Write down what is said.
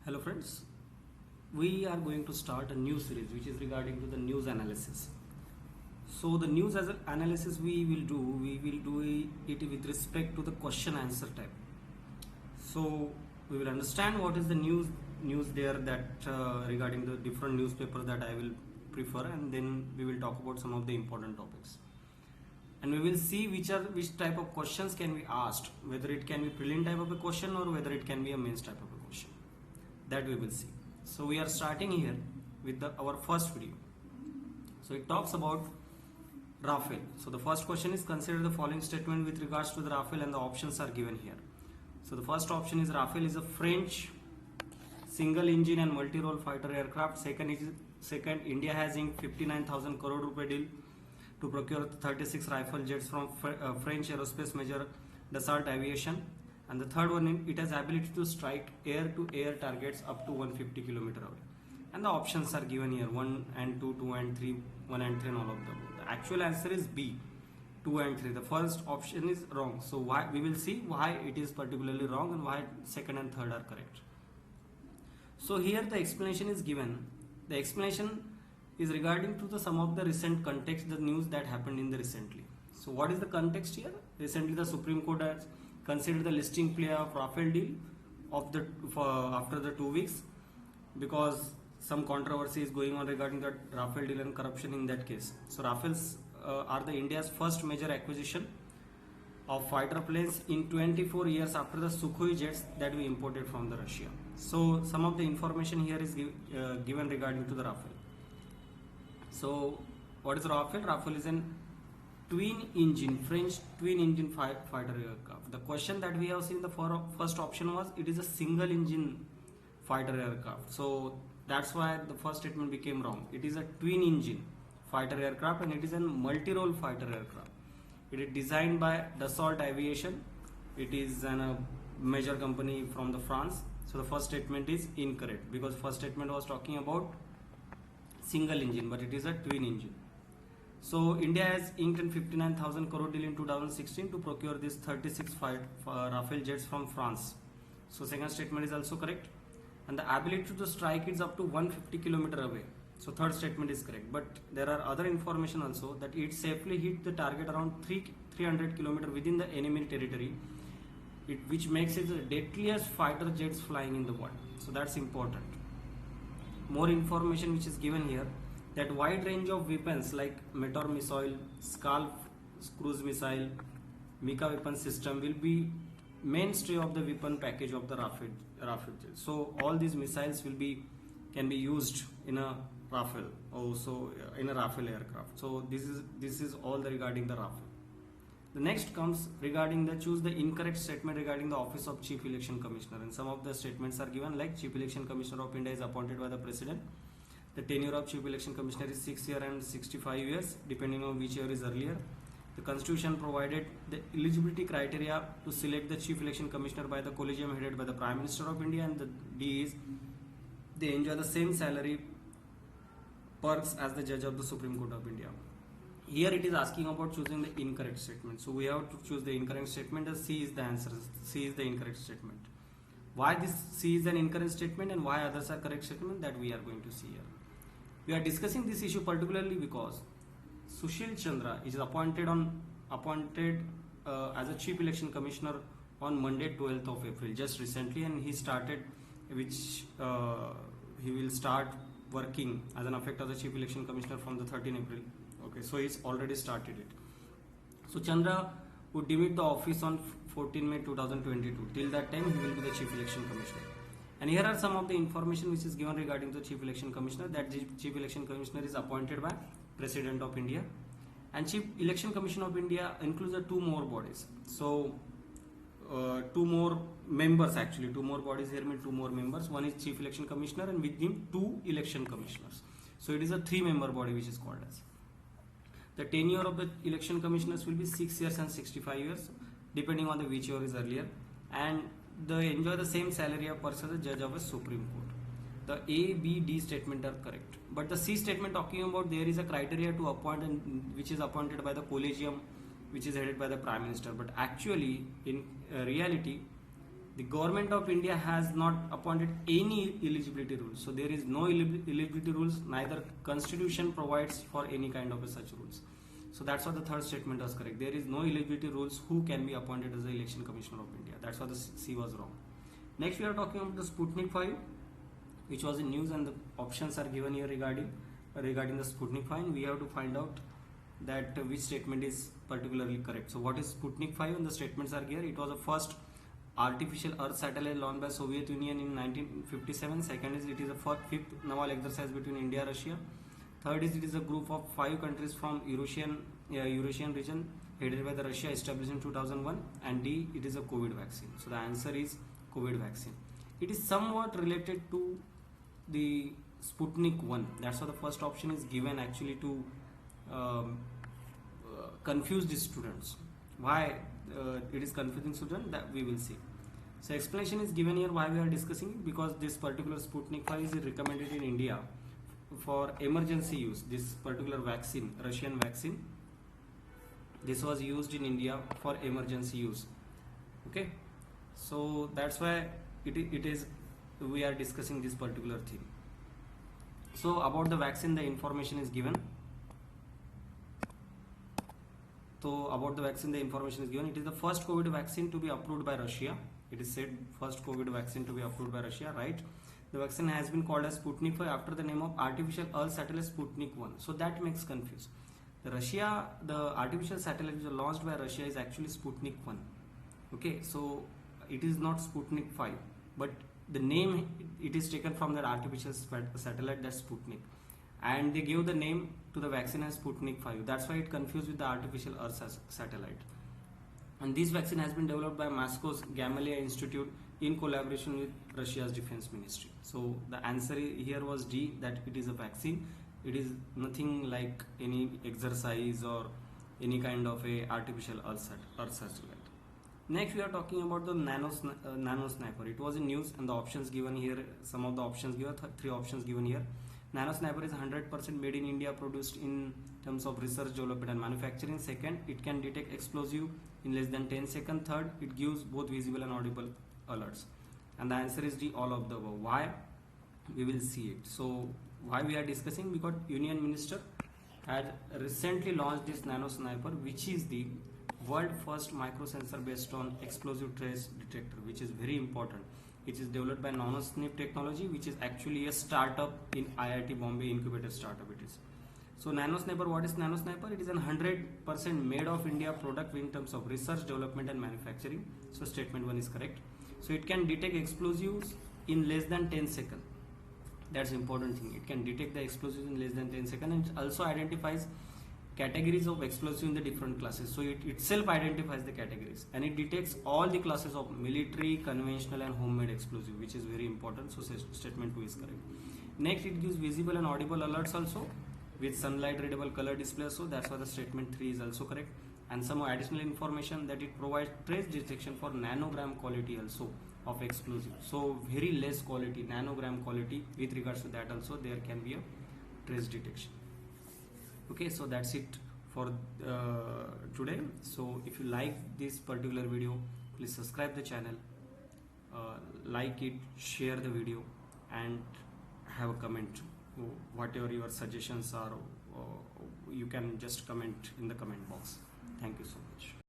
Hello friends, we are going to start a new series which is regarding to the news analysis. So the news as analysis we will do it with respect to the question answer type. So we will understand what is the news there that regarding the different newspaper that I will prefer, and then we will talk about some of the important topics. And we will see which type of questions can be asked, whether it can be prelim type of a question or whether it can be a mains type of a question. That we will see. So we are starting here with our first video. So it talks about Rafale. So the first question is, consider the following statement with regards to the Rafale, and the options are given here. So the first option is Rafale is a French single engine and multi-role fighter aircraft. Second, India has inked 59,000 crore rupee deal to procure 36 rifle jets from French aerospace major Dassault Aviation. And the third one, it has ability to strike air-to-air targets up to 150 km away. And the options are given here, 1 and 2, 2 and 3, 1 and 3, and all of them. The actual answer is B, 2 and 3. The first option is wrong. So why, we will see why it is particularly wrong and why second and third are correct. So here the explanation is given. The explanation is regarding to some of the recent context, the news that happened in the recently. So what is the context here? Recently the Supreme Court has considered the listing play of Rafale deal after the 2 weeks, because some controversy is going on regarding that Rafale deal and corruption in that case. So Rafales are the India's first major acquisition of fighter planes in 24 years after the Sukhoi jets that we imported from the Russia. So some of the information here is given regarding to the Rafale. So what is Rafale? Rafale is an French twin engine fighter aircraft. The question that we have seen in the first option was it is a single engine fighter aircraft. So that's why the first statement became wrong. It is a twin engine fighter aircraft and it is a multi-role fighter aircraft. It is designed by Dassault Aviation. It is a major company from the France. So the first statement is incorrect, because first statement was talking about single engine, but it is a twin engine. So India has inked a 59,000 crore deal in 2016 to procure these 36 Rafale jets from France. So second statement is also correct, and the ability to strike is up to 150 km away. So third statement is correct, but there are other information also that it safely hit the target around 300 km within the enemy territory, which makes it the deadliest fighter jets flying in the world. So that's important. More information which is given here, that wide range of weapons like Meteor missile, Scalp cruise missile, Mika weapon system will be mainstay of the weapon package of the Rafale jet. So all these missiles can be used in a Rafale, also in a Rafale aircraft. So this is all regarding the Rafale. The next comes regarding choose the incorrect statement regarding the office of Chief Election Commissioner, and some of the statements are given like Chief Election Commissioner of India is appointed by the President. The tenure of Chief Election Commissioner is 6 years and 65 years, depending on which year is earlier. The Constitution provided the eligibility criteria to select the Chief Election Commissioner by the Collegium headed by the Prime Minister of India, and the D is they enjoy the same salary perks as the Judge of the Supreme Court of India. Here it is asking about choosing the incorrect statement. So we have to choose the incorrect statement, as C is the answer. C is the incorrect statement. Why this C is an incorrect statement and why others are correct statement, that we are going to see here. We are discussing this issue particularly because Sushil Chandra is appointed as a Chief Election Commissioner on Monday 12th of April, just recently, and he will start working as an effect of the Chief Election Commissioner from the 13th April. Okay, so he's already started it. So Chandra would demit the office on 14 May 2022. Till that time, he will be the Chief Election Commissioner. And here are some of the information which is given regarding the Chief Election Commissioner. That the Chief Election Commissioner is appointed by President of India, and Chief Election Commission of India includes two more bodies. So two more members, actually two more bodies here mean two more members. One is Chief Election Commissioner and with him two election commissioners. So it is a 3-member body which is called as. The tenure of the election commissioners will be 6 years and 65 years, depending on which year is earlier, and they enjoy the same salary of person as a judge of a Supreme Court. The A, B, D statement are correct, but the C statement talking about there is a criteria to appoint, which is appointed by the Collegium, which is headed by the Prime Minister. But actually, in reality, The government of India has not appointed any eligibility rules. So there is no eligibility rules, neither constitution provides for any kind of such rules. So that's why the third statement was correct. There is no eligibility rules who can be appointed as the election commissioner of India. That's why the C was wrong. Next we are talking about the Sputnik 5, which was in news, and the options are given here regarding the Sputnik 5. We have to find out that which statement is particularly correct. So what is Sputnik 5, and the statements are here. It was the first artificial earth satellite launched by Soviet Union in 1957. Second is it is the fifth naval exercise between India and Russia. Third is it is a group of 5 countries from Eurasian region headed by the Russia, established in 2001. And D, it is a COVID vaccine. So the answer is COVID vaccine. It is somewhat related to the Sputnik 1. That's why the first option is given actually to confuse the students. Why it is confusing students, that we will see. So explanation is given here why we are discussing it, because this particular Sputnik 5 is recommended in India for emergency use. This particular vaccine, Russian vaccine, this was used in India for emergency use. Okay, so that's why it is we are discussing this particular thing. So about the vaccine, the information is given. So about the vaccine, the information is given. It is the first COVID vaccine to be approved by Russia. It is said first COVID vaccine to be approved by Russia, right? The vaccine has been called as Sputnik 5 after the name of artificial earth satellite Sputnik 1. So that makes confuse. The artificial satellite which was launched by Russia is actually Sputnik 1. Okay, so it is not Sputnik 5, but the name, it is taken from that artificial satellite, that's Sputnik, and they gave the name to the vaccine as Sputnik 5. That's why it confused with the artificial earth satellite. And this vaccine has been developed by Moscow's Gamaleya Institute in collaboration with Russia's defense ministry. So the answer here was D, that it is a vaccine. It is nothing like any exercise or any kind of a artificial earth satellite. Next we are talking about the nano sniper. It was in news, and the options given here, some of the options given, 3 options given here. Nano sniper is 100% made in India, produced in terms of research, development and manufacturing. Second, it can detect explosive in less than 10 seconds. Third, it gives both visible and audible alerts. And the answer is D, all of the above. Why? We will see it. So why we are discussing? Because Union Minister had recently launched this nano sniper, which is the world first microsensor based on explosive trace detector, which is very important. It is developed by Nanosnip Technology, which is actually a startup in IIT Bombay, incubator startup it is. So Nanosniper, what is Nanosniper? It is a 100% made of India product in terms of research, development and manufacturing. So statement 1 is correct. So it can detect explosives in less than 10 seconds. That's important thing. It can detect the explosives in less than 10 seconds, and it also identifies categories of explosives in the different classes. So it itself identifies the categories, and it detects all the classes of military, conventional and homemade explosive, which is very important. So statement 2 is correct. Next, it gives visible and audible alerts also with sunlight readable color display. So that's why the statement 3 is also correct. And some additional information that it provides trace detection for nanogram quality also of explosive. So very less quality, nanogram quality. With regards to that also there can be a trace detection. Okay, so that's it for today. So if you like this particular video, please subscribe the channel, like it, share the video and have a comment. Whatever your suggestions are, you can just comment in the comment box. Thank you so much.